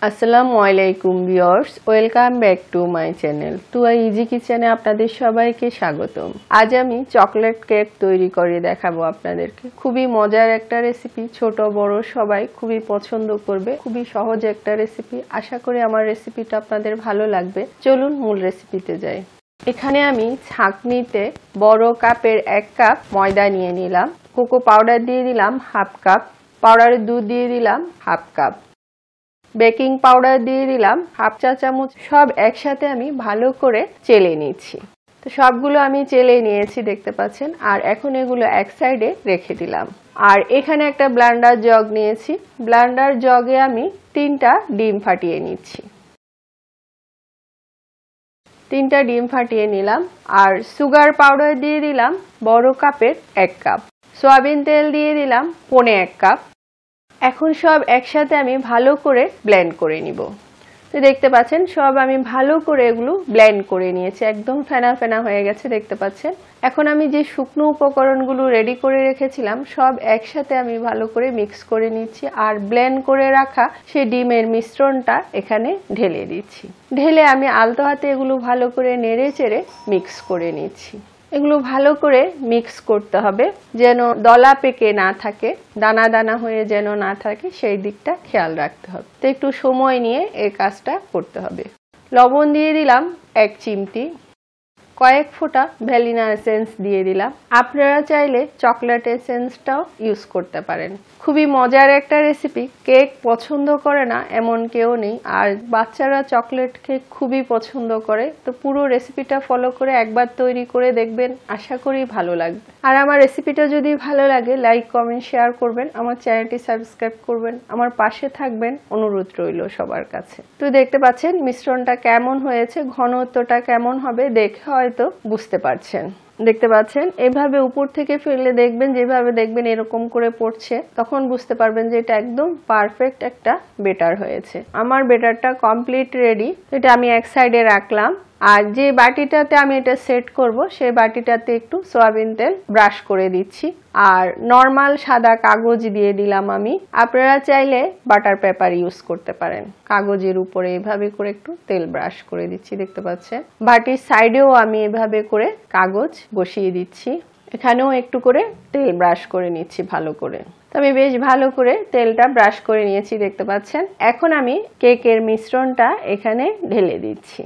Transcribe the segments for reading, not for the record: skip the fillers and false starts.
আসসালামু আলাইকুম viewers, welcome back to my channel Tuya easy কিচেনে আপনাদের সবাইকে স্বাগতম। আজ আমি চকলেট কেক তৈরি করে দেখাবো আপনাদেরকে। খুবই মজার একটা রেসিপি, ছোট বড় সবাই খুবই পছন্দ করবে। খুবই সহজ একটা রেসিপি, আশা করি আমার রেসিপিটা আপনাদের ভালো লাগবে। চলুন মূল রেসিপিতে যাই। এখানে আমি ছাঁকনিতে বড় কাপের 1 কাপ ময়দা নিয়ে নিলাম, কোকো পাউডার দিয়ে দিলাম হাফ কাপ, পাউডারের দুধ দিয়ে দিলাম হাফ কাপ, বেকিং পাউডার দিয়ে দিলাম হাফ চা চামচ। সব একসাথে আমি ভালো করে চেলে নিচ্ছি। তো সবগুলো আমি চেলে নিয়েছি দেখতে পাচ্ছেন। আর এখন এগুলো এক সাইডে রেখে দিলাম। আর এখানে একটা ব্লেন্ডার জগ নিয়েছি, ব্লেন্ডার জগে আমি 3টা ডিম ফাটিয়ে নিচ্ছি। 3টা ডিম ফাটিয়ে নিলাম। আর সুগার পাউডার দিয়ে দিলাম বড় কাপের 1 কাপ, সয়াবিন তেল দিয়ে দিলাম 1.25 কাপ। এখন সব একসাথে আমি ভালো করে ব্লেন্ড করে নিব। তো দেখতে পাচ্ছেন সব আমি ভালো করে এগুলো ব্লেন্ড করে নিয়েছি, একদম ফেনা ফেনা হয়ে গেছে দেখতে পাচ্ছেন। এখন আমি যে শুকনো উপকরণগুলো রেডি করে রেখেছিলাম সব একসাথে আমি ভালো করে মিক্স করে নিচ্ছি। আর ব্লেন্ড করে রাখা সেই ডিমের মিশ্রণটা এখানে ঢেলে দিচ্ছি। ঢেলে আমি আলতো হাতে এগুলো ভালো করে নেড়ে চেড়ে মিক্স করে নিচ্ছি। এগুলো ভালো করে মিক্স করতে হবে, যেন দলা পেকে না থাকে, দানা দানা হয়ে যেন না থাকে, সেই দিকটা খেয়াল রাখতে হবে। তো একটু সময় নিয়ে এই কাজটা করতে হবে। লবণ দিয়ে দিলাম 1 চিমটি, কয়েক ফোঁটা ভ্যানিলা এসেন্স দিয়ে দিলাম। আপনারা চাইলে চকলেট এসেন্সটাও ইউজ করতে পারেন। খুবই মজার একটা রেসিপি, কেক পছন্দ করে না এমন কেউ নেই। আর বাচ্চারা চকলেট কেক খুবই পছন্দ করে। তো পুরো রেসিপিটা ফলো করে একবার তৈরি করে দেখবেন, আশা করি ভালো লাগবে। আর আমার রেসিপিটা যদি ভালো লাগে লাইক কমেন্ট শেয়ার করবেন, আমার চ্যানেলটি সাবস্ক্রাইব করবেন, আমার পাশে থাকবেন, অনুরোধ রইল সবার কাছে। তো দেখতে পাচ্ছেন মিশ্রণটা কেমন হয়েছে, ঘনত্বটা কেমন হবে দেখে হয়তো বুঝতে পারছেন। দেখতে পাচ্ছেন এভাবে উপর থেকে ফেললে দেখবেন, যেভাবে দেখবেন এরকম করে পড়ছে, তখন বুঝতে পারবেন যে এটা একদম পারফেক্ট একটা বেটার হয়েছে। আমার বেটারটা কমপ্লিট রেডি। এটা আমি এক সাইডে রাখলাম। আর যে বাটিটাতে আমি এটা সেট করব সেই বাটিটাতে একটু সয়াবিন তেল ব্রাশ করে দিচ্ছি। আর নরমাল সাদা কাগজ দিয়ে দিলাম আমি। আপনারা চাইলে বাটার পেপার ইউজ করতে পারেন। কাগজের উপরে এভাবে করে একটু তেল ব্রাশ করে দিচ্ছি দেখতে পাচ্ছেন। বাটির সাইডেও আমি এভাবে করে কাগজ বসিয়ে দিচ্ছি, এখানেও একটু করে তেল ব্রাশ করে নিচ্ছি ভালো করে। আমি বেশ ভালো করে তেলটা ব্রাশ করে নিয়েছি দেখতে পাচ্ছেন। এখন আমি কেকের মিশ্রণটা এখানে ঢেলে দিচ্ছি।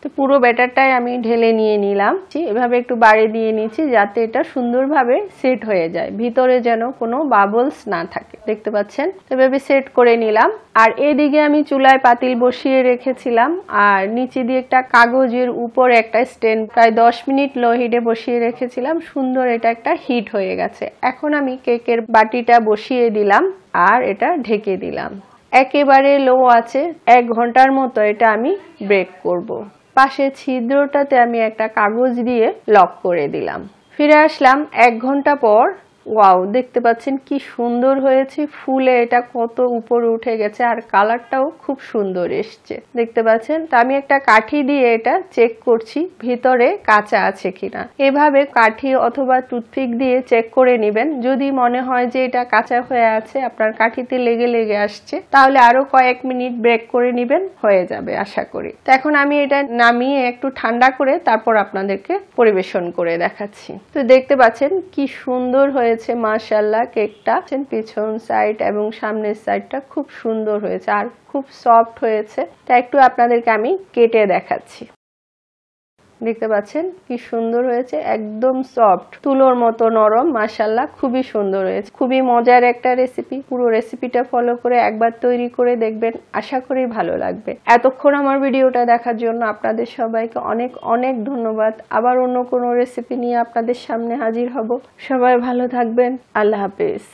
তো পুরো ব্যাটারটাই আমি ঢেলে নিয়ে নিলাম। এভাবে একটু বাড়িয়ে দিয়ে নিচ্ছি যাতে এটা সুন্দরভাবে সেট হয়ে যায়, ভিতরে যেন কোনো বাবলস না থাকে দেখতে পাচ্ছেন। এভাবে সেট করে নিলাম। আর এদিকে আমি চুলায় পাতিল বসিয়ে রেখেছিলাম, আর নিচে দিয়ে একটা কাগজের উপরে একটা স্ট্যান্ড প্রায় 10 মিনিট লো হিটে বসিয়ে রেখেছিলাম। সুন্দর এটা একটা হিট হয়ে গেছে। এখন আমি কেকের বাটিটা বসিয়ে দিলাম আর এটা ঢেকে দিলাম। একেবারে লো আছে 1 ঘন্টার মতো এটা আমি বেক করব। পাশে ছিদ্রটাতে আমি একটা কাগজ দিয়ে লক করে দিলাম। ফিরে আসলাম 1 ঘন্টা পর। ওয়াও, দেখতে পাচ্ছেন কি সুন্দর হয়েছে, ফুলে এটা কত উপরে উঠে গেছে, আর কালারটাও খুব সুন্দর এসছে দেখতে পাচ্ছেন। তো আমি একটা কাঠি দিয়ে এটা চেক করছি ভিতরে কাঁচা আছে কিনা। এভাবে কাঠি অথবা টুথপিক দিয়ে চেক করে নেবেন। যদি মনে হয় যে এটা কাঁচা হয়ে আছে, আপনার কাঠিতে লেগে লেগে আসছে, তাহলে আরো কয়েক মিনিট ব্রেক করে নেবেন, হয়ে যাবে আশা করি। তো এখন আমি এটা নামিয়ে একটু ঠান্ডা করে তারপর আপনাদেরকে পরিবেশন করে দেখাচ্ছি। তো দেখতে পাচ্ছেন কি সুন্দর হয়েছে মাশাআল্লাহ কেকটা। পিছন সাইড এবং সামনের সাইডটা খুব সুন্দর হয়েছে আর খুব সফট হয়েছে। তা একটু আপনাদেরকে আমি কেটে দেখাচ্ছি। দেখতে পাচ্ছেন কি সুন্দর হয়েছে, একদম সফট, তুলোর মতো নরম। মাশাআল্লাহ খুবই সুন্দর হয়েছে। খুবই মজার একটা রেসিপি। পুরো রেসিপিটা ফলো করে একবার তৈরি করে দেখবেন, আশা করি ভালো লাগবে। এতক্ষণ আমার ভিডিওটা দেখার জন্য আপনাদের সবাইকে অনেক অনেক ধন্যবাদ। আবার অন্য কোনো রেসিপি নিয়ে আপনাদের সামনে হাজির হব। সবাই ভালো থাকবেন। আল্লাহ হাফেজ।